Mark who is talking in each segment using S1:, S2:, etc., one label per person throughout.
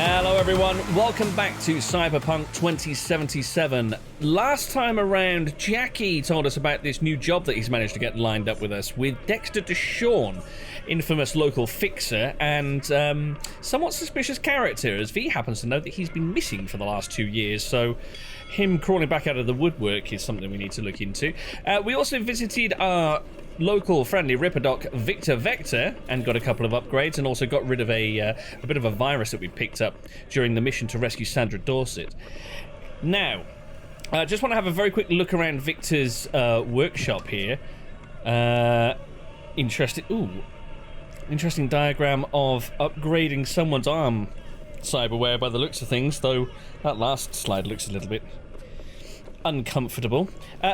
S1: Hello everyone, welcome back to Cyberpunk 2077. Last time around, Jackie told us about this new job that he's managed to get lined up with us with Dexter DeShawn, infamous local fixer and somewhat suspicious character, as V happens to know that he's been missing for the last 2 years, so him crawling back out of the woodwork is something we need to look into. We also visited our local friendly Ripperdoc Vector and got a couple of upgrades, and also got rid of a bit of a virus that we picked up during the mission to rescue Sandra Dorset. Now, I just want to have a very quick look around Victor's workshop here. Interesting diagram of upgrading someone's arm cyberware by the looks of things, though that last slide looks a little bit uncomfortable.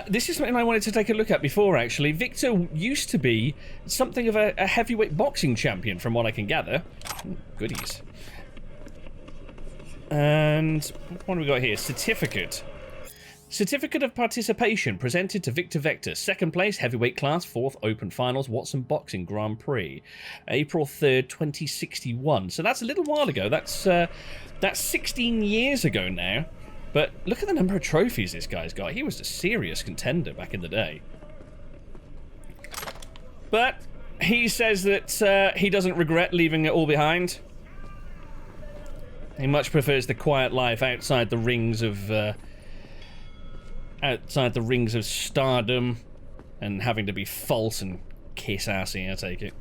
S1: This is something I wanted to take a look at before, actually. Victor used to be something of a heavyweight boxing champion, from what I can gather. Ooh, goodies. And what have we got here? Certificate. Certificate of participation presented to Victor Vector. 2nd place, heavyweight class, 4th open finals, Watson Boxing Grand Prix. April 3rd, 2061. So that's a little while ago. That's 16 years ago now. But look at the number of trophies this guy's got. He was a serious contender back in the day. But he says that he doesn't regret leaving it all behind. He much prefers the quiet life outside the rings of stardom and having to be false and kiss assy, I take it.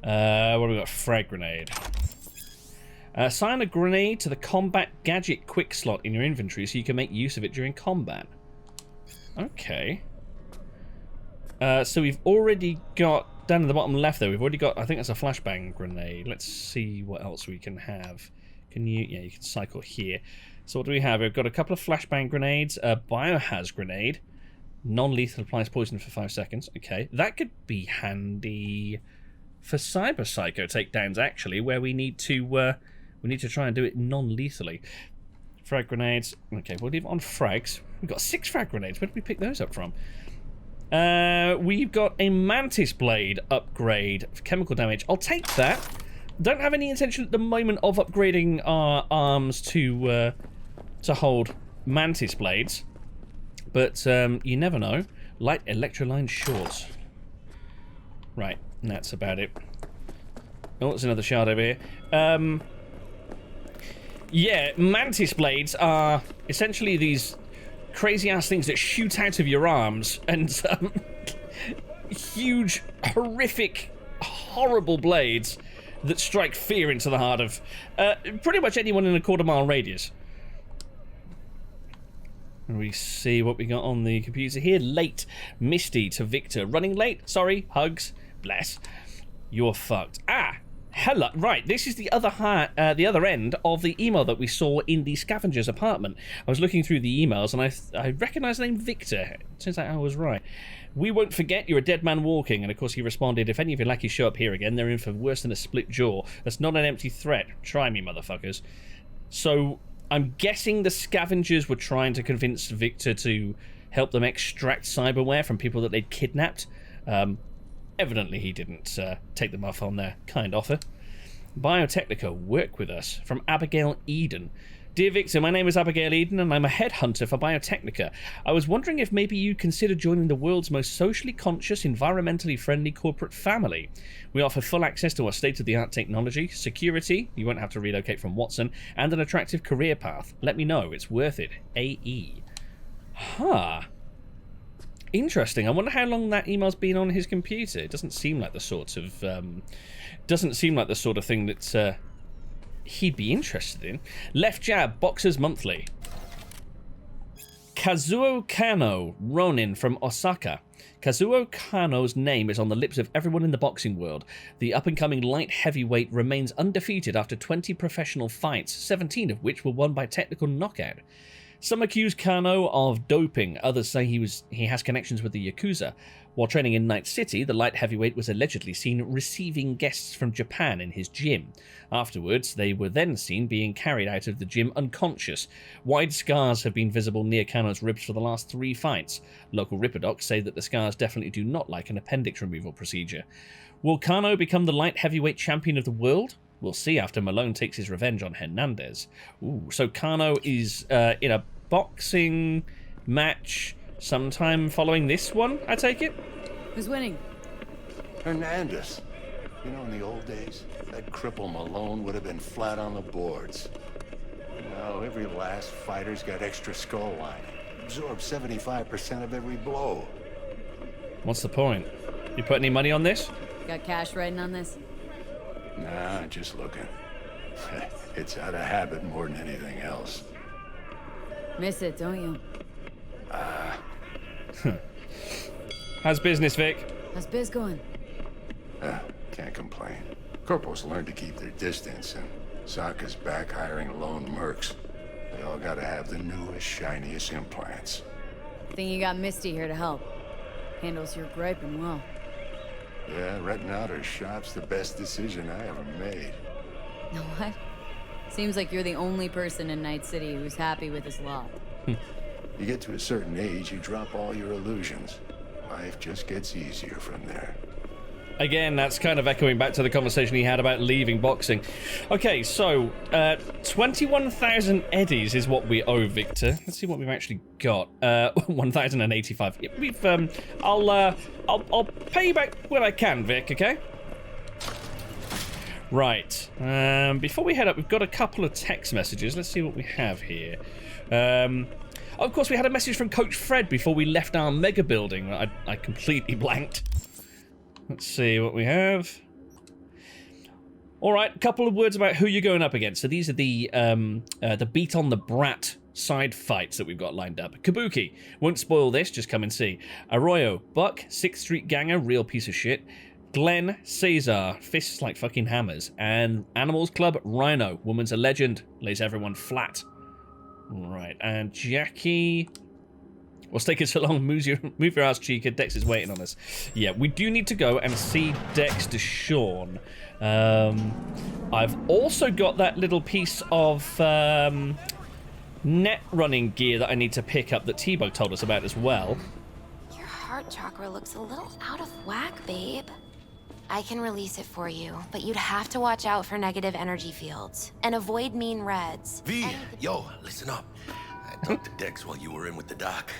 S1: What have we got? Frag grenade. Assign a grenade to the combat gadget quick slot in your inventory so you can make use of it during combat. Okay. So we've already got, down at the bottom left there, we've already got, I think that's a flashbang grenade. Let's see what else we can have. Can you, yeah, you can cycle here. So what do we have? We've got a couple of flashbang grenades, a biohaz grenade. Non-lethal, applies poison for 5 seconds. Okay, that could be handy for cyber psycho takedowns, actually, where we need to try and do it non-lethally. Frag grenades. Okay, we'll leave it on frags. We've got 6 frag grenades. Where did we pick those up from? We've got a mantis blade upgrade for chemical damage. I'll take that. Don't have any intention at the moment of upgrading our arms to hold mantis blades, but you never know. Light electroline shorts. Right, that's about it. Oh, there's another shard over here. Yeah, mantis blades are essentially these crazy-ass things that shoot out of your arms, and huge, horrific, horrible blades that strike fear into the heart of pretty much anyone in a quarter-mile radius. And we see what we got on the computer here. Late, Misty to Victor. Running late? Sorry, hugs. Bless. You're fucked. Ah! Hello. Right, this is the other end of the email that we saw in the scavenger's apartment. I was looking through the emails and I recognised the name Victor. Turns out I was right. We won't forget you're a dead man walking. And of course he responded, if any of your lackeys show up here again, they're in for worse than a split jaw. That's not an empty threat. Try me, motherfuckers. So I'm guessing the scavengers were trying to convince Victor to help them extract cyberware from people that they'd kidnapped. Evidently he didn't take them off on their kind offer. Biotechnica, work with us. From Abigail Eden. Dear Victor, my name is Abigail Eden and I'm a headhunter for Biotechnica. I was wondering if maybe you'd consider joining the world's most socially conscious, environmentally friendly corporate family. We offer full access to our state-of-the-art technology, security, you won't have to relocate from Watson, and an attractive career path. Let me know, it's worth it. AE. Huh. Interesting. I wonder how long that email's been on his computer. It doesn't seem like the sort of thing that he'd be interested in. Left jab, Boxers Monthly. Kazuo Kano, Ronin from Osaka. Kazuo Kano's name is on the lips of everyone in the boxing world. The up-and-coming light heavyweight remains undefeated after 20 professional fights, 17 of which were won by technical knockout. Some accuse Kano of doping, others say he has connections with the Yakuza. While training in Night City, the light heavyweight was allegedly seen receiving guests from Japan in his gym. Afterwards, they were then seen being carried out of the gym unconscious. Wide scars have been visible near Kano's ribs for the last 3 fights. Local Ripperdocs say that the scars definitely do not like an appendix removal procedure. Will Kano become the light heavyweight champion of the world? We'll see after Malone takes his revenge on Hernandez. Ooh, so Kano is in a boxing match sometime following this one, I take it?
S2: Who's winning?
S3: Hernandez. You know, in the old days, that cripple Malone would have been flat on the boards. Now, every last fighter's got extra skull lining. Absorbs 75% of every blow.
S1: What's the point? You put any money on this?
S2: Got cash writing on this?
S3: Nah, just looking. It's out of habit more than anything else.
S2: Miss it, don't you?
S1: How's business, Vic?
S2: How's biz going?
S3: Can't complain. Corporals learn to keep their distance, and Sokka's back hiring lone mercs. They all gotta have the newest, shiniest implants.
S2: Think you got Misty here to help. Handles your griping well.
S3: Yeah, renting out her shop's the best decision I ever made.
S2: Know what? Seems like you're the only person in Night City who's happy with his lot.
S3: You get to a certain age, you drop all your illusions. Life just gets easier from there.
S1: Again, that's kind of echoing back to the conversation he had about leaving boxing. Okay, so 21,000 eddies is what we owe Victor. Let's see what we've actually got. 1,085. Yeah, we've I'll pay you back when I can, Vic. Okay. Right. Before we head up, we've got a couple of text messages. Let's see what we have here. Of course, we had a message from Coach Fred before we left our mega building. I completely blanked. Let's see what we have. All right, a couple of words about who you're going up against. So these are the beat on the brat side fights that we've got lined up. Kabuki, won't spoil this, just come and see. Arroyo, Buck, 6th Street Ganger, real piece of shit. Glenn, Caesar, fists like fucking hammers. And Animals Club, Rhino, woman's a legend, lays everyone flat. All right, and Jackie... What's taking so long? Move your ass, Chica. Dex is waiting on us. Yeah, we do need to go and see Dex DeShawn. I've also got that little piece of net running gear that I need to pick up that T-Bug told us about as well.
S4: Your heart chakra looks a little out of whack, babe. I can release it for you, but you'd have to watch out for negative energy fields and avoid mean reds.
S5: V, yo, listen up. I talked to Dex while you were in with the doc.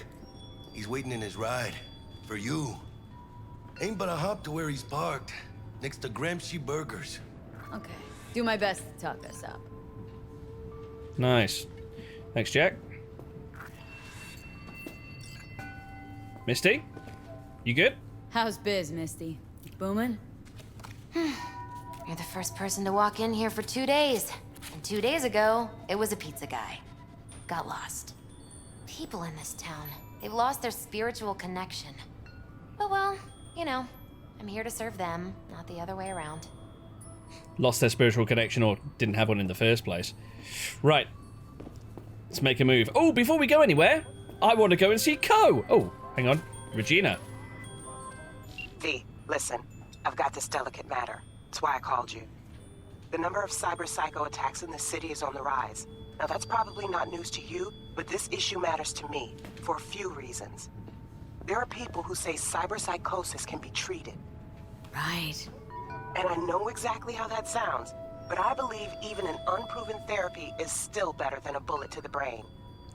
S5: He's waiting in his ride. For you. Ain't but a hop to where he's parked. Next to Gramsci Burgers.
S2: Okay. Do my best to talk us up.
S1: Nice. Thanks, Jack. Misty? You good?
S2: How's biz, Misty? Booming?
S4: You're the first person to walk in here for 2 days. And 2 days ago, it was a pizza guy. Got lost. People in this town. They've lost their spiritual connection. But well, you know, I'm here to serve them, not the other way around.
S1: Lost their spiritual connection or didn't have one in the first place. Right. Let's make a move. Oh, before we go anywhere, I want to go and see Ko. Oh, hang on. Regina.
S6: V, listen. I've got this delicate matter. That's why I called you. The number of cyber psycho attacks in the city is on the rise. Now, that's probably not news to you, but this issue matters to me for a few reasons. There are people who say cyberpsychosis can be treated.
S2: Right.
S6: And I know exactly how that sounds, but I believe even an unproven therapy is still better than a bullet to the brain.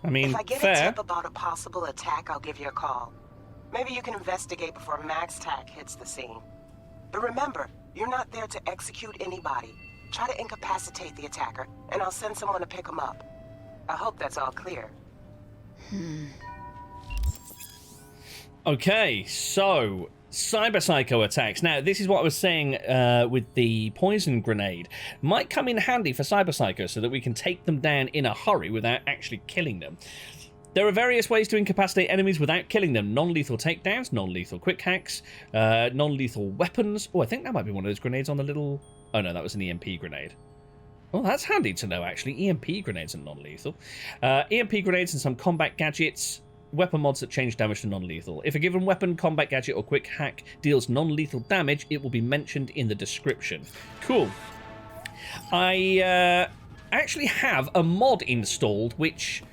S1: I mean,
S6: if I get
S1: fair.
S6: a tip about a possible attack, I'll give you a call. Maybe you can investigate before Max Tack hits the scene. But remember, you're not there to execute anybody. Try to incapacitate the attacker, and I'll send someone to pick him up. I hope that's all clear.
S1: Okay, so cyber psycho attacks. Now, this is what I was saying with the poison grenade. Might come in handy for cyber psycho so that we can take them down in a hurry without actually killing them. There are various ways to incapacitate enemies without killing them. Non-lethal takedowns, non-lethal quick hacks, non-lethal weapons. Oh, I think that might be one of those grenades on the little... Oh no, that was an EMP grenade. Well, that's handy to know, actually. EMP grenades are non-lethal. EMP grenades and some combat gadgets. Weapon mods that change damage to non-lethal. If a given weapon, combat gadget, or quick hack deals non-lethal damage, it will be mentioned in the description. Cool. I actually have a mod installed, which...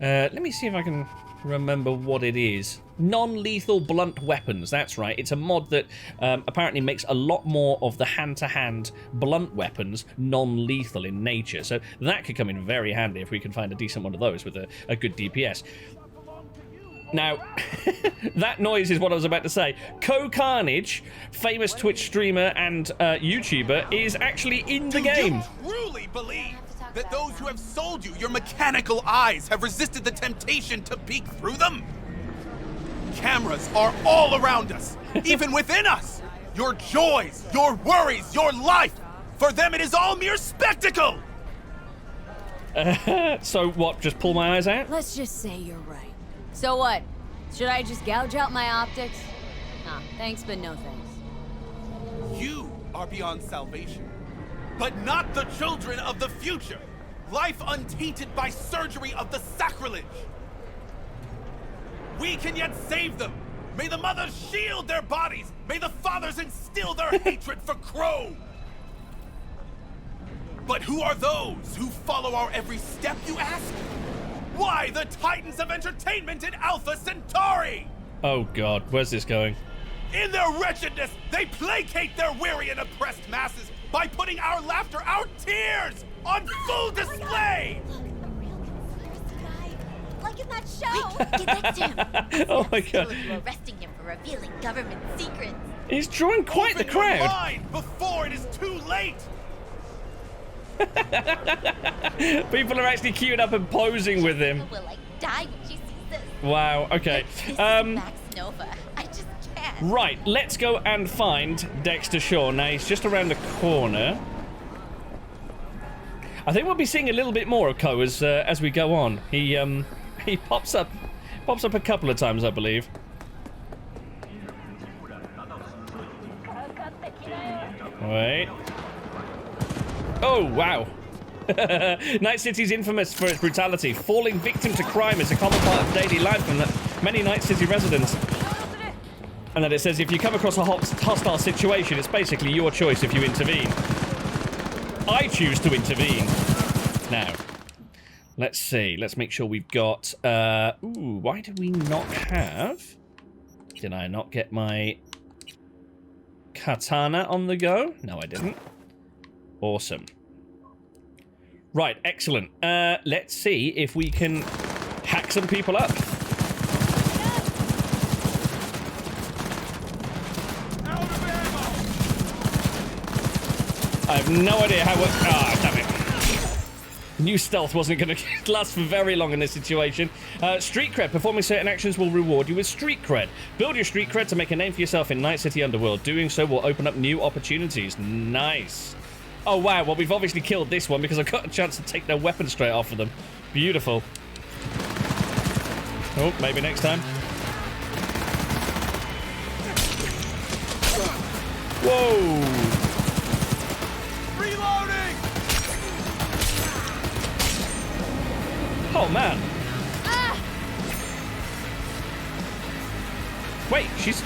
S1: let me see if I can remember what it is. non-lethal blunt weapons. That's right. It's a mod that apparently makes a lot more of the hand-to-hand blunt weapons non-lethal in nature. So that could come in very handy if we can find a decent one of those with a good DPS. Now, that noise is what I was about to say. Carnage, famous Twitch streamer and YouTuber, is actually in the game.
S7: Do you truly believe that those who have sold you your mechanical eyes have resisted the temptation to peek through them? Cameras are all around us, even within us. Your joys, your worries, your life, for them it is all mere spectacle.
S1: So what, just pull my eyes out?
S2: Let's just say you're right. So what? Should I just gouge out my optics? Nah, thanks, but no thanks.
S7: You are beyond salvation, but not the children of the future. Life untainted by surgery of the sacrilege. We can yet save them. May the mothers shield their bodies. May the fathers instill their hatred for Crow. But who are those who follow our every step, you ask? Why the titans of entertainment in Alpha Centauri?
S1: Oh god, where's this going?
S7: In their wretchedness, they placate their weary and oppressed masses by putting our laughter, our tears, on full display!
S8: Like in that show! Get that to him!
S1: Oh my god.
S8: You're arresting him for revealing government secrets.
S1: He's drawing quite the
S7: Open your
S1: crowd.
S7: mind before it is too late!
S1: People are actually queuing up and posing with him.
S8: Will like die when she sees this.
S1: Wow, okay.
S8: This is Max Nova. I just can't.
S1: Right, let's go and find Dex DeShawn. Now, he's just around the corner. I think we'll be seeing a little bit more of Ko as we go on. He pops up a couple of times, I believe. Wait. Oh, wow. Night City's infamous for its brutality. Falling victim to crime is a common part of daily life for many Night City residents. And then it says if you come across a hostile situation, it's basically your choice if you intervene. I choose to intervene. Now, let's see. Let's make sure we've got... ooh, why did we not have... Did I not get my katana on the go? No, I didn't. Awesome. Right, excellent. Let's see if we can hack some people up. I have no idea how... Ah, damn it. New stealth wasn't going to last for very long in this situation. Street cred. Performing certain actions will reward you with street cred. Build your street cred to make a name for yourself in Night City Underworld. Doing so will open up new opportunities. Nice. Oh, wow. Well, we've obviously killed this one because I've got a chance to take their weapon straight off of them. Beautiful. Oh, maybe next time. Whoa.
S7: Reloading!
S1: Oh, man.
S8: Ah!
S1: Wait, she's...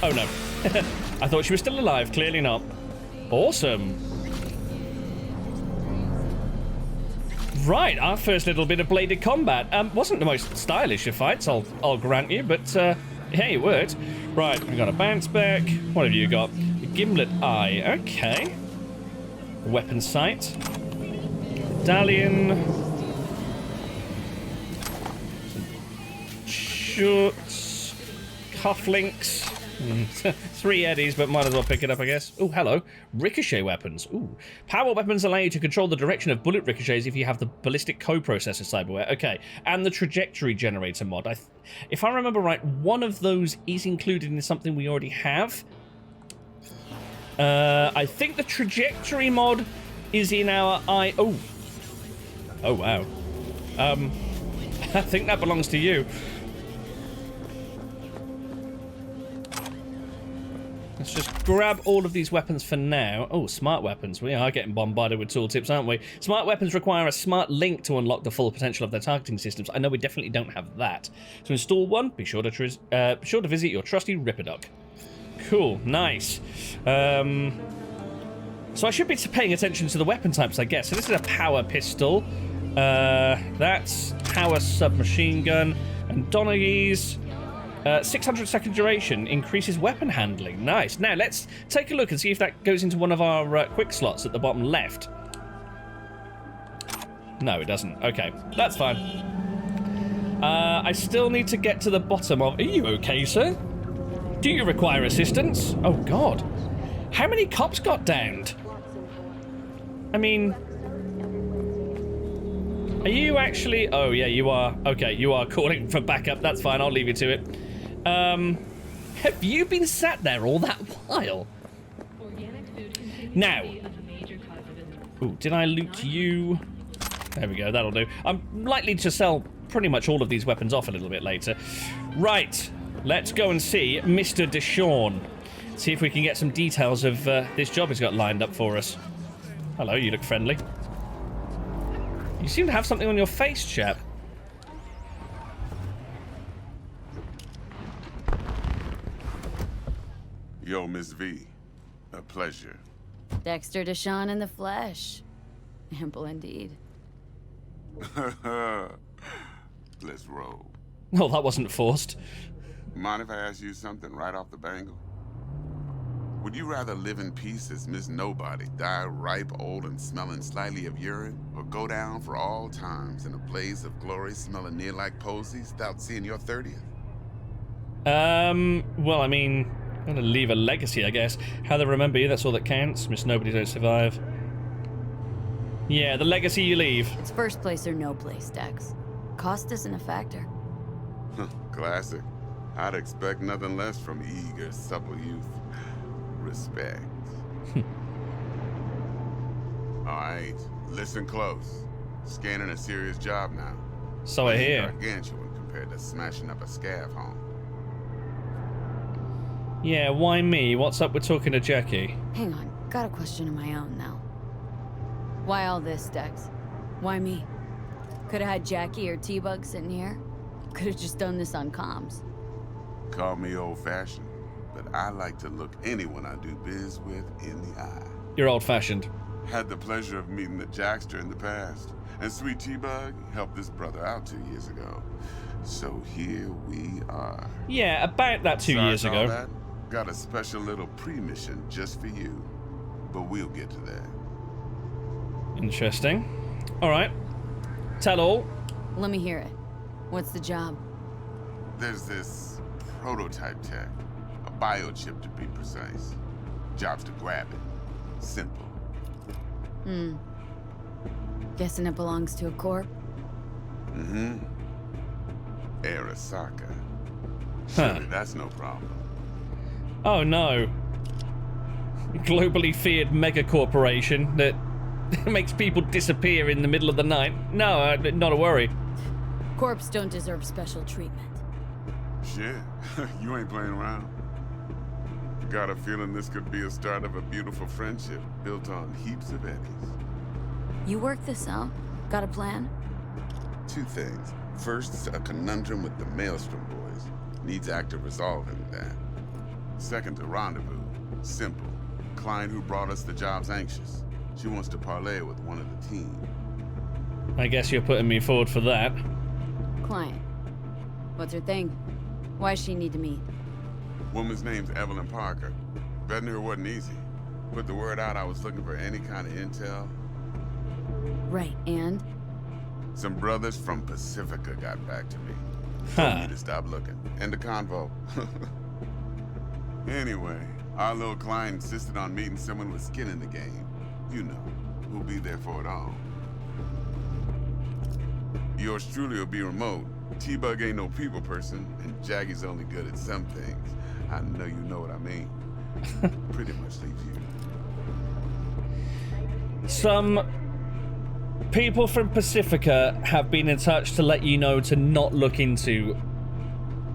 S1: Oh, no. I thought she was still alive. Clearly not. Awesome. Right, our first little bit of bladed combat. Wasn't the most stylish of fights, I'll grant you, but hey, it worked. Right, we got a bounce back. What have you got? A gimlet eye. Okay. Weapon sight. Medallion. Shorts. Cufflinks. 3 eddies, but might as well pick it up, I guess. Oh, hello. Ricochet weapons. Ooh. Power weapons allow you to control the direction of bullet ricochets if you have the ballistic coprocessor cyberware. Okay. And the trajectory generator mod. If I remember right, one of those is included in something we already have. I think the trajectory mod is in our Oh. Oh, wow. I think that belongs to you. Let's just grab all of these weapons for now. Oh, smart weapons. We are getting bombarded with tooltips, aren't we? Smart weapons require a smart link to unlock the full potential of their targeting systems. I know we definitely don't have that. To install one, be sure to visit your trusty Ripperdoc. Cool, nice. So I should be paying attention to the weapon types, I guess. So this is a power pistol. That's power submachine gun. And Donaghy's 600 second duration increases weapon handling. Nice. Now let's take a look and see if that goes into one of our quick slots at the bottom left. No, it doesn't. Okay, that's fine. I still need to get to the bottom of... Are you okay, sir? Do you require assistance? Oh, God. How many cops got downed? I mean... Are you actually... Oh, yeah, you are. Okay, you are calling for backup. That's fine. I'll leave you to it. Have you been sat there all that while? Now... Ooh, did I loot you? There we go. That'll do. I'm likely to sell pretty much all of these weapons off a little bit later. Right. Let's go and see Mr. DeShawn. See if we can get some details of this job he's got lined up for us. Hello, you look friendly. You seem to have something on your face, chap.
S9: Yo, Miss V. A pleasure.
S2: Dexter DeShawn in the flesh. Ample indeed.
S9: Let's roll.
S1: Oh, that wasn't forced.
S9: Mind if I ask you something right off the bangle? Would you rather live in peace as Miss Nobody, die ripe, old, and smelling slightly of urine, or go down for all times in a blaze of glory smelling near like posies without seeing your 30th?
S1: Well, I mean, I'm gonna leave a legacy, I guess. How they remember you, that's all that counts. Miss Nobody don't survive. Yeah, the legacy you leave.
S2: It's first place or no place, Dex. Cost isn't a factor.
S9: Classic. I'd expect nothing less from eager, supple youth. Respect. Alright, listen close. Scanning a serious job now.
S1: So I hear.
S9: Gargantuan compared to smashing up a scav home.
S1: Yeah, why me? What's up with talking to Jackie?
S2: Hang on, got a question of my own now. Why all this, Dex? Why me? Could've had Jackie or T-Bug sitting here. Could've just done this on comms.
S9: Call me old-fashioned, but I like to look anyone I do biz with in the eye.
S1: You're old-fashioned.
S9: Had the pleasure of meeting the Jackster in the past, and Sweet T-Bug helped this brother out 2 years ago. So here we are.
S1: Yeah, about that 2 years ago.
S9: That, got a special little pre-mission just for you, but we'll get to that.
S1: Interesting. All right. Tell all.
S2: Let me hear it. What's the job?
S9: There's this prototype tech, a biochip to be precise. Job's to grab it. Simple.
S2: Guessing it belongs to a corp?
S9: Mm-hmm. Arasaka.
S1: Huh.
S9: Surely that's no problem.
S1: Oh no. Globally feared megacorporation that makes people disappear in the middle of the night. No, not a worry.
S2: Corps don't deserve special treatment.
S9: Shit, you ain't playing around. Got a feeling this could be a start of a beautiful friendship built on heaps of eddies.
S2: You work this out? Got a plan?
S9: Two things. First, a conundrum with the Maelstrom boys. Needs active resolving that. Second, a rendezvous. Simple. Client who brought us the job's anxious. She wants to parlay with one of the team.
S1: I guess you're putting me forward for that.
S2: Client. What's her thing? Why's she need to meet?
S9: Woman's name's Evelyn Parker. Vetting her wasn't easy. Put the word out I was looking for any kind of intel.
S2: Right, and?
S9: Some brothers from Pacifica got back to me.
S1: Huh.
S9: Told me to stop looking. End the convo. Anyway, our little client insisted on meeting someone with skin in the game. You know, who'll be there for it all. Yours truly will be remote. T-Bug ain't no people person, and Jaggy's only good at some things. I know you know what I mean. Pretty much leaves you.
S1: Some people from Pacifica have been in touch to let you know to not look into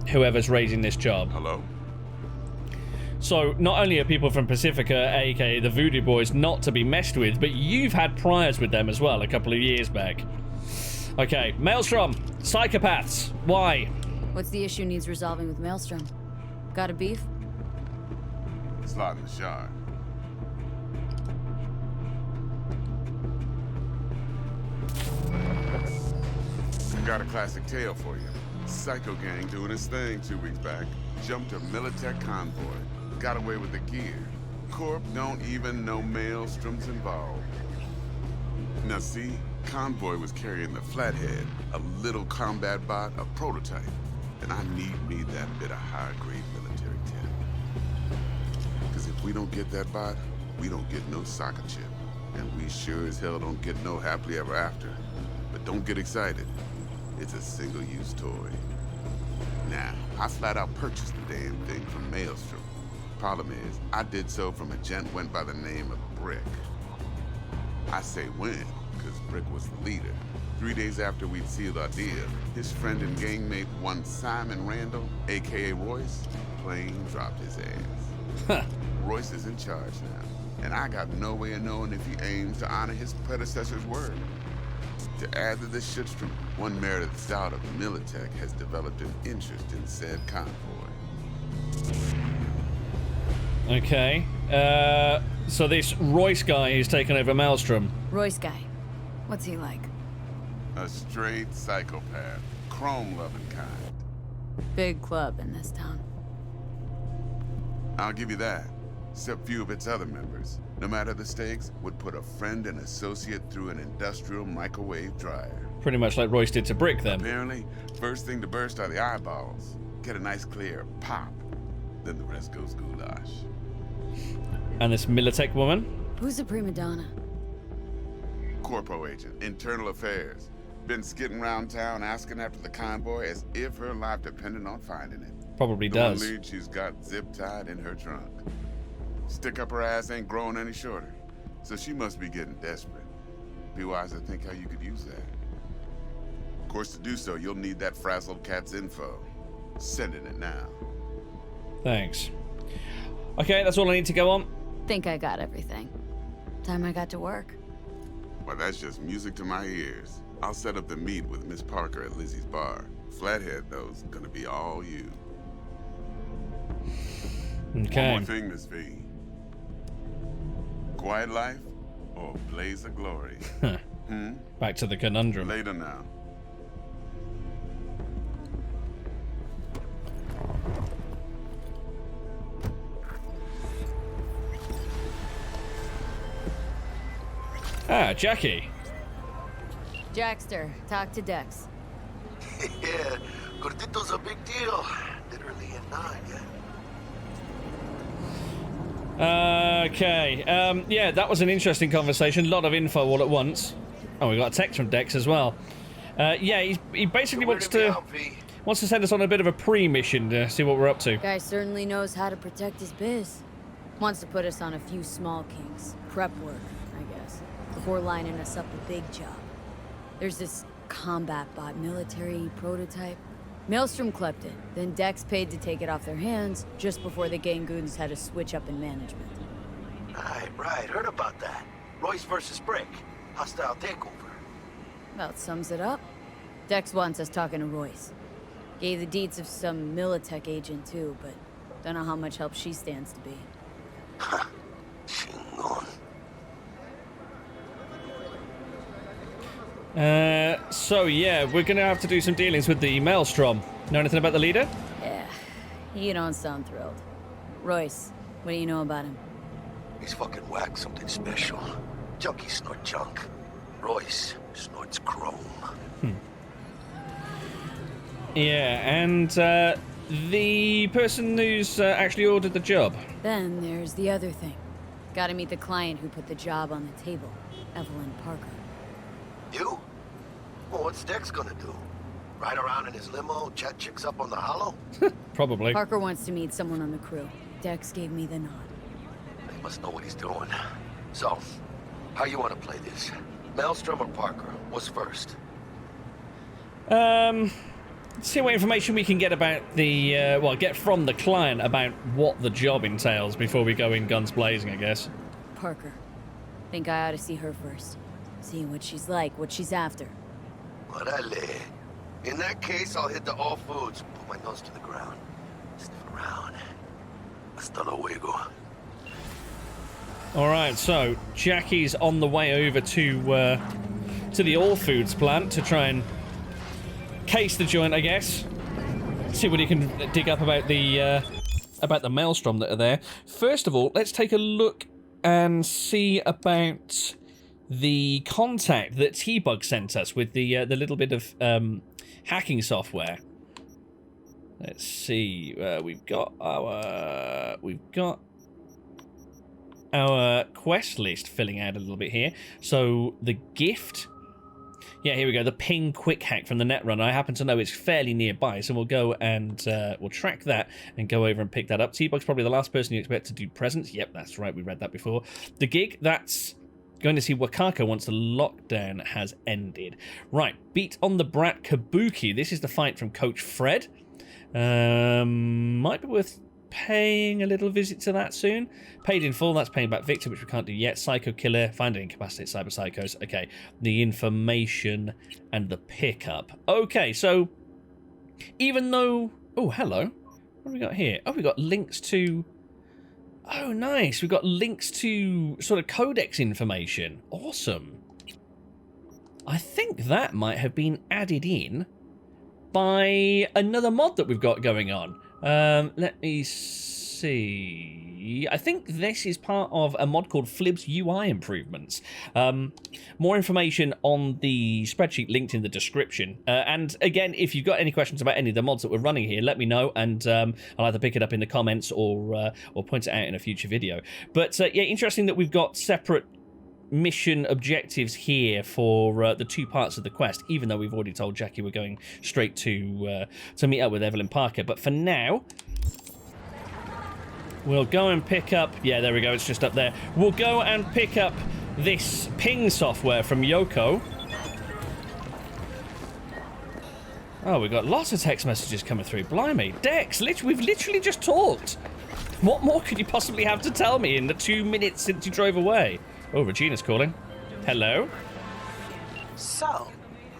S1: whoever's raising this job.
S9: Hello?
S1: So, not only are people from Pacifica, aka the Voodoo Boys, not to be messed with, but you've had priors with them as well a couple of years back. Okay, Maelstrom, psychopaths, why?
S2: What's the issue needs resolving with Maelstrom? Got a beef?
S9: Slot in the shard. Got a classic tale for you. Psycho gang doing his thing 2 weeks back. Jumped a Militech convoy. Got away with the gear. Corp don't even know Maelstrom's involved. Now see, convoy was carrying the Flathead, a little combat bot, a prototype. And I need me that bit of high-grade military tech. Because if we don't get that bot, we don't get no soccer chip. And we sure as hell don't get no happily ever after. But don't get excited. It's a single-use toy. Now, I flat out purchased the damn thing from Maelstrom. Problem is, I did so from a gent went by the name of Brick. I say when, because Brick was the leader. 3 days after we'd sealed our deal, his friend and gangmate, one Simon Randall, aka Royce, plain dropped his ass. Royce is in charge now, and I got no way of knowing if he aims to honor his predecessor's word. To add to this shitstorm, one Meredith Stout of Militech has developed an interest in said convoy.
S1: Okay. So this Royce guy who's taken over Maelstrom.
S2: Royce guy. What's he like?
S9: A straight psychopath, chrome-loving kind.
S2: Big club in this town.
S9: I'll give you that. Except few of its other members, no matter the stakes, would put a friend and associate through an industrial microwave dryer.
S1: Pretty much like Royce did to Brick, then.
S9: Apparently, first thing to burst are the eyeballs. Get a nice clear pop. Then the rest goes goulash.
S1: And this Militech woman?
S2: Who's a prima donna?
S9: Corpo agent, internal affairs. Been skidding around town asking after the convoy as if her life depended on finding it.
S1: Probably
S9: The
S1: does.
S9: one lead she's got zip-tied in her trunk. Stick up her ass ain't growing any shorter, so she must be getting desperate. Be wise to think how you could use that. Of course, to do so, you'll need that frazzled cat's info. Sending it now.
S1: Thanks. Okay, that's all I need to go on.
S2: Think I got everything. Time I got to work.
S9: Well, that's just music to my ears. I'll set up the meet with Miss Parker at Lizzie's bar. Flathead, though's gonna be all you.
S1: Okay.
S9: One more thing, Miss V. Quiet life or blaze of glory?
S1: Back to the conundrum.
S9: Later now.
S1: Ah, Jackie.
S2: Jackster, talk to Dex.
S5: Yeah, Gordito's a big deal. Literally at 9, yeah.
S1: Okay. Yeah, that was an interesting conversation. A lot of info all at once. Oh, we got a text from Dex as well. Yeah, he basically wants to send us on a bit of a pre-mission to see what we're up to.
S2: Guy certainly knows how to protect his biz. Wants to put us on a few small kinks. Prep work, I guess. Before lining us up a big job. There's this combat bot military prototype. Maelstrom clept it, then Dex paid to take it off their hands just before the gang goons had a switch up in management.
S5: Right, heard about that. Royce versus Brick. Hostile takeover.
S2: About sums it up. Dex wants us talking to Royce. Gave the deeds of some Militech agent too, but don't know how much help she stands to be.
S5: Chingon.
S1: So yeah, we're gonna have to do some dealings with the Maelstrom. Know anything about the leader?
S2: Yeah, you don't sound thrilled. Royce, what do you know about him?
S5: He's fucking whack, something special. Junkies snort junk. Royce snorts chrome.
S1: Yeah, and the person who's actually ordered the job.
S2: Then there's the other thing. Gotta meet the client who put the job on the table, Evelyn Parker.
S5: You? Well, what's Dex gonna do? Ride around in his limo, chat chicks up on the hollow?
S1: Probably.
S2: Parker wants to meet someone on the crew. Dex gave me the nod.
S5: He must know what he's doing. So, how you want to play this? Maelstrom or Parker? What's first?
S1: See what information we can get about the, get from the client about what the job entails before we go in guns blazing, I guess.
S2: Parker. Think I ought to see her first. See what she's like, what she's after.
S5: Orale. In that case, I'll hit the all foods. Put my nose to the ground. Sniff around. Hasta luego.
S1: Alright, so Jackie's on the way over to the All Foods plant to try and case the joint, I guess. see what he can dig up about the maelstrom that are there. First of all, let's take a look and see about the contact that T-Bug sent us with the little bit of hacking software. Let's see. We've got our quest list filling out a little bit here. So the gift. Yeah, here we go. The ping quick hack from the Netrunner. I happen to know it's fairly nearby, so we'll go and we'll track that and go over and pick that up. T-Bug's probably the last person you expect to do presents. Yep, that's right. We read that before. The gig, that's going to see Wakako once the lockdown has ended. Right, beat on the brat Kabuki. This is the fight from Coach Fred. Might be worth paying a little visit to that soon. Paid in full, that's paying back Victor, which we can't do yet. Psycho Killer, find and incapacitate cyber psychos. Okay, the information and the pickup. Okay, so even though... Oh, hello. What have we got here? Oh, we got links to... Oh, nice. We've got links to sort of codex information. Awesome. I think that might have been added in by another mod that we've got going on. Let me see. I think this is part of a mod called Flib's UI Improvements. More information on the spreadsheet linked in the description. And again, if you've got any questions about any of the mods that we're running here, let me know, and I'll either pick it up in the comments or point it out in a future video. But yeah, interesting that we've got separate mission objectives here for the two parts of the quest, even though we've already told Jackie we're going straight to meet up with Evelyn Parker. But for now, we'll go and pick up... Yeah, there we go, it's just up there. We'll go and pick up this ping software from Yoko. Oh, we've got lots of text messages coming through. Blimey. Dex, we've literally just talked. What more could you possibly have to tell me in the 2 minutes since you drove away? Oh, Regina's calling. Hello?
S6: So,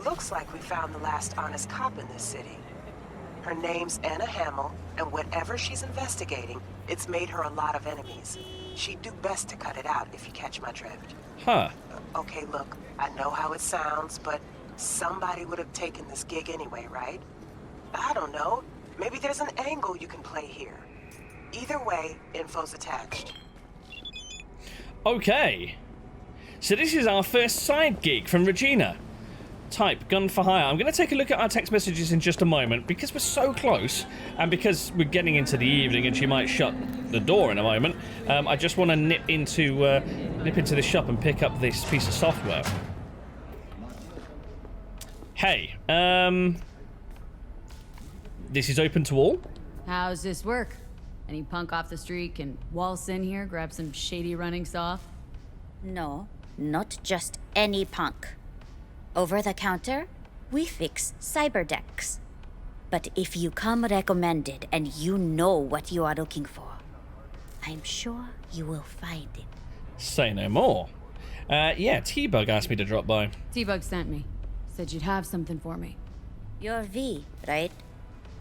S6: looks like we found the last honest cop in this city. Her name's Anna Hamill, and whatever she's investigating, it's made her a lot of enemies. She'd do best to cut it out, if you catch my drift.
S1: Huh.
S6: Okay, look, I know how it sounds, but somebody would have taken this gig anyway, right? I don't know. Maybe there's an angle you can play here. Either way, info's attached.
S1: Okay. So this is our first side gig from Regina. Type, gun for hire. I'm going to take a look at our text messages in just a moment, because we're so close, and because we're getting into the evening and she might shut the door in a moment. I just want to nip into the shop and pick up this piece of software. Hey, this is open to all?
S2: How's this work? Any punk off the street can waltz in here, grab some shady runnings off?
S10: No, not just any punk. Over the counter, we fix cyber decks. But if you come recommended and you know what you are looking for, I'm sure you will find it.
S1: Say no more. Yeah, T-Bug asked me to drop by.
S2: T-Bug sent me. Said you'd have something for me.
S10: You're V, right?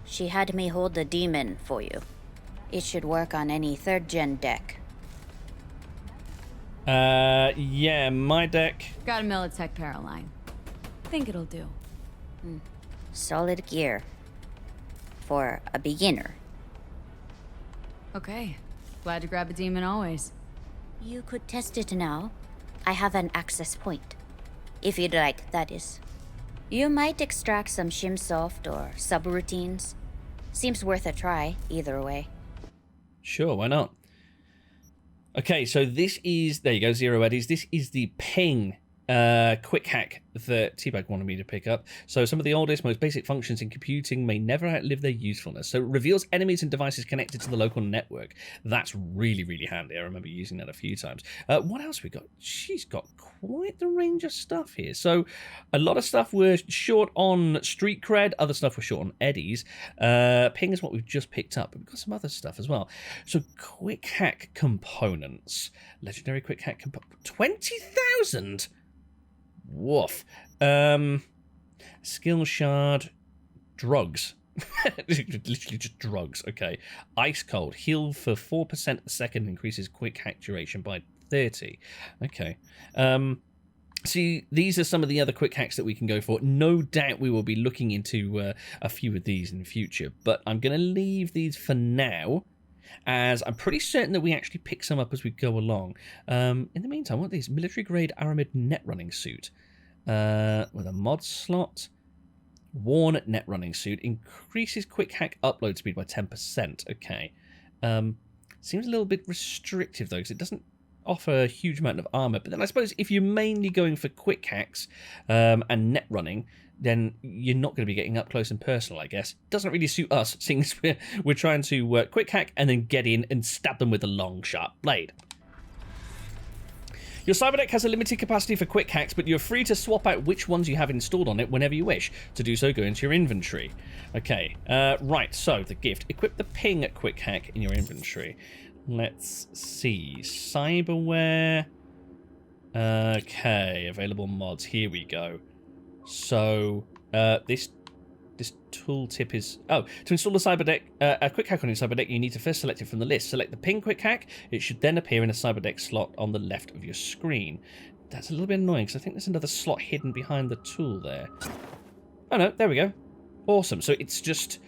S10: She had me hold the demon for you. It should work on any 3rd-gen deck.
S1: Yeah, my deck.
S2: Got a Militech Paraline. Think it'll do.
S10: Solid gear. For a beginner.
S2: Okay. Glad to grab a demon always.
S10: You could test it now. I have an access point. If you'd like, that is. You might extract some shimsoft or subroutines. Seems worth a try, either way.
S1: Sure, why not? Okay, so this is... There you go, Zero Eddies. This is the ping quick hack that T-Bag wanted me to pick up. So some of the oldest, most basic functions in computing may never outlive their usefulness. So it reveals enemies and devices connected to the local network. That's really, really handy. I remember using that a few times. What else we got? She's got quite the range of stuff here. So a lot of stuff we're short on street cred. Other stuff we're short on eddies. Ping is what we've just picked up, but we've got some other stuff as well. So quick hack components. Legendary quick hack component. 20,000? Woof. Skill shard. Drugs. Literally just drugs. Okay. Ice cold. Heal for 4% a second. Increases quick hack duration by 30. Okay. See, these are some of the other quick hacks that we can go for. No doubt we will be looking into a few of these in the future, but I'm going to leave these for now, as I'm pretty certain that we actually pick some up as we go along. In the meantime, what are these? Military-grade Aramid net running suit with a mod slot. Worn net running suit. Increases quick hack upload speed by 10%. Okay. Seems a little bit restrictive, though, because it doesn't offer a huge amount of armor. But then I suppose if you're mainly going for quick hacks and net running, then you're not going to be getting up close and personal, I guess. Doesn't really suit us, seeing as we're trying to quick hack and then get in and stab them with a long, sharp blade. Your Cyberdeck has a limited capacity for quick hacks, but you're free to swap out which ones you have installed on it whenever you wish. To do so, go into your inventory. Okay, right, so the gift. Equip the ping quick hack in your inventory. Let's see. Cyberware. Okay, available mods. Here we go. So, this tooltip is... Oh, to install a quick hack on your Cyberdeck, you need to first select it from the list. Select the ping quick hack. It should then appear in a Cyberdeck slot on the left of your screen. That's a little bit annoying, because I think there's another slot hidden behind the tool there. Oh, no, there we go. Awesome. So it's just...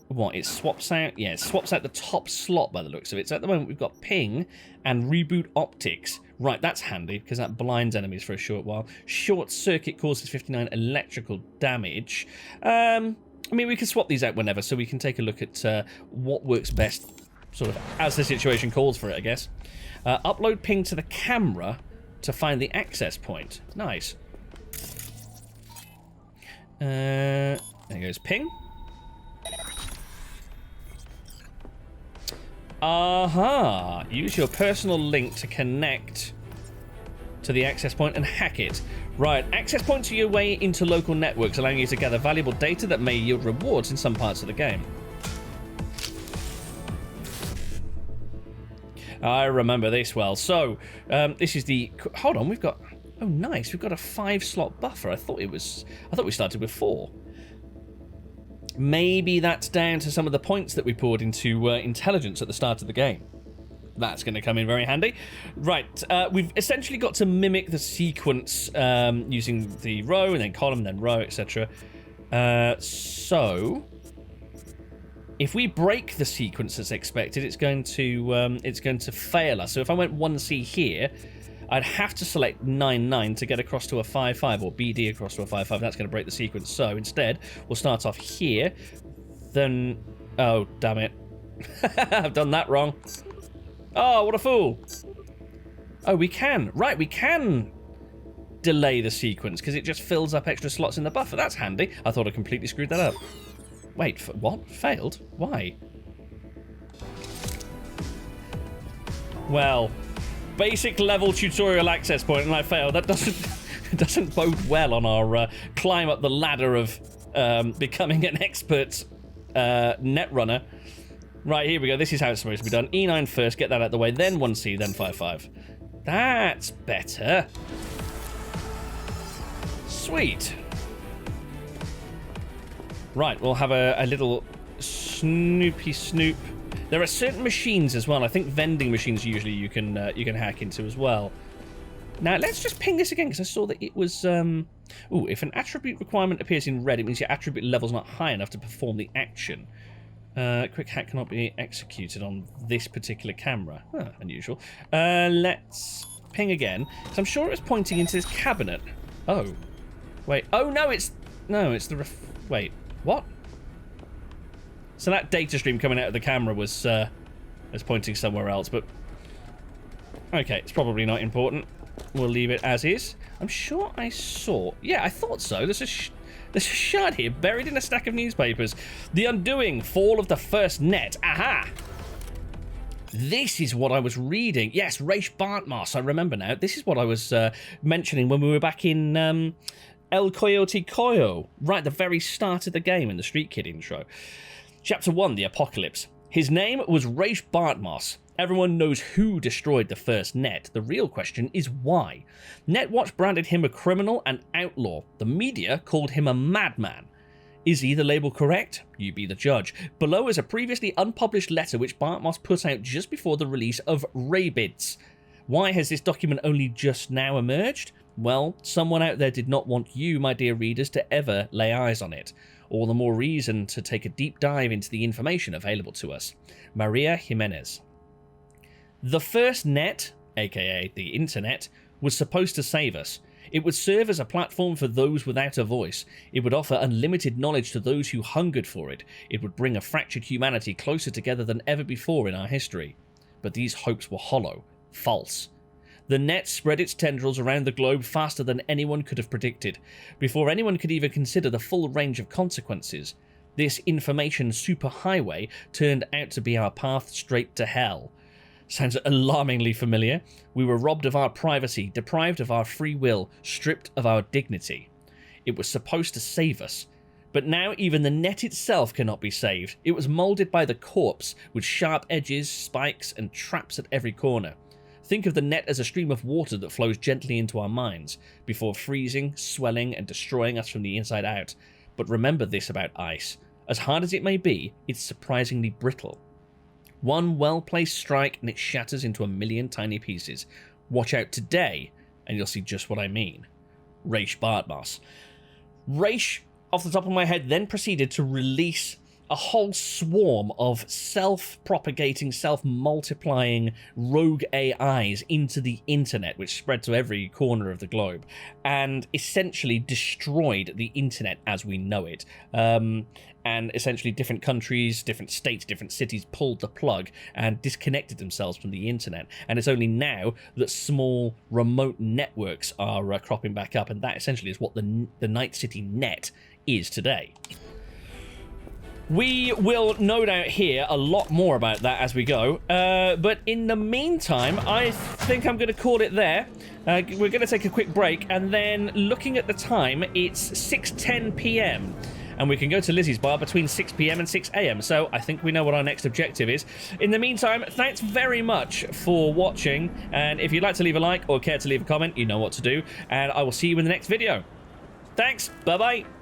S1: What, it swaps out? Yeah, it swaps out the top slot by the looks of it. So at the moment we've got ping and reboot optics. Right, that's handy because that blinds enemies for a short while. Short circuit causes 59 electrical damage. I mean, we can swap these out whenever, so we can take a look at what works best, sort of as the situation calls for it, I guess. Upload ping to the camera to find the access point. Nice. There goes ping. Aha! Use your personal link to connect to the access point and hack it. Right, access points are your way into local networks, allowing you to gather valuable data that may yield rewards in some parts of the game. I remember this well. So, this is the... Hold on, we've got... Oh, nice. We've got a 5-slot buffer. I thought we started with 4. Maybe that's down to some of the points that we poured into intelligence at the start of the game. That's going to come in very handy. Right, we've essentially got to mimic the sequence using the row and then column, then row, etc. So, if we break the sequence as expected, it's going to fail us. So if I went 1C here, I'd have to select 9-9 to get across to a 5-5, or BD across to a 5-5. That's going to break the sequence. So instead, we'll start off here. Then... Oh, damn it. I've done that wrong. Oh, what a fool. Oh, we can. Right, we can delay the sequence, because it just fills up extra slots in the buffer. That's handy. I thought I completely screwed that up. Wait, what? Failed? Why? Well... Basic level tutorial access point, and I failed. That doesn't bode well on our climb up the ladder of becoming an expert net runner. Right, here we go. This is how it's supposed to be done. E9 first, get that out of the way, then 1C, then 5-5. That's better. Sweet. Right, we'll have a little snoopy snoop. There are certain machines as well. I think vending machines usually you can hack into as well. Now let's just ping this again, because I saw that it was ooh, if an attribute requirement appears in red, it means your attribute level's not high enough to perform the action. Quick hack cannot be executed on this particular camera. Huh, unusual. Let's ping again, because I'm sure it was pointing into this cabinet. Oh, wait. Oh no, it's the wait, what? So that data stream coming out of the camera was pointing somewhere else, but... Okay, it's probably not important. We'll leave it as is. I'm sure I saw... Yeah, I thought so. There's a shard here, buried in a stack of newspapers. The Undoing, Fall of the First Net. Aha! This is what I was reading. Yes, Raish Bartmas, I remember now. This is what I was mentioning when we were back in El Coyote Coyo. Right at the very start of the game in the Streetkid intro. Chapter 1, The Apocalypse. His name was Raish Bartmas. Everyone knows who destroyed the first net. The real question is why. Netwatch branded him a criminal and outlaw. The media called him a madman. Is either label correct? You be the judge. Below is a previously unpublished letter which Bartmas put out just before the release of Rabbids. Why has this document only just now emerged? Well, someone out there did not want you, my dear readers, to ever lay eyes on it. All the more reason to take a deep dive into the information available to us. Maria Jimenez. The first net, aka the internet, was supposed to save us. It would serve as a platform for those without a voice. It would offer unlimited knowledge to those who hungered for it. It would bring a fractured humanity closer together than ever before in our history. But these hopes were hollow, false. The net spread its tendrils around the globe faster than anyone could have predicted, before anyone could even consider the full range of consequences. This information superhighway turned out to be our path straight to hell. Sounds alarmingly familiar. We were robbed of our privacy, deprived of our free will, stripped of our dignity. It was supposed to save us. But now even the net itself cannot be saved. It was moulded by the corpse, with sharp edges, spikes, and traps at every corner. Think of the net as a stream of water that flows gently into our minds, before freezing, swelling, and destroying us from the inside out. But remember this about ice. As hard as it may be, it's surprisingly brittle. One well-placed strike and it shatters into a million tiny pieces. Watch out today, and you'll see just what I mean. Raish Bartmoss. Raish, off the top of my head, then proceeded to release a whole swarm of self-propagating, self-multiplying rogue AIs into the internet, which spread to every corner of the globe, and essentially destroyed the internet as we know it. And essentially different countries, different states, different cities pulled the plug and disconnected themselves from the internet. And it's only now that small remote networks are cropping back up, and that essentially is what the Night City net is today. We will no doubt hear a lot more about that as we go, but in the meantime, I think I'm going to call it there. We're going to take a quick break, and then looking at the time, it's 6:10 p.m. and we can go to Lizzie's bar between 6 p.m. and 6 a.m. So I think we know what our next objective is. In the meantime, thanks very much for watching, and if you'd like to leave a like or care to leave a comment, you know what to do, and I will see you in the next video. Thanks, bye-bye.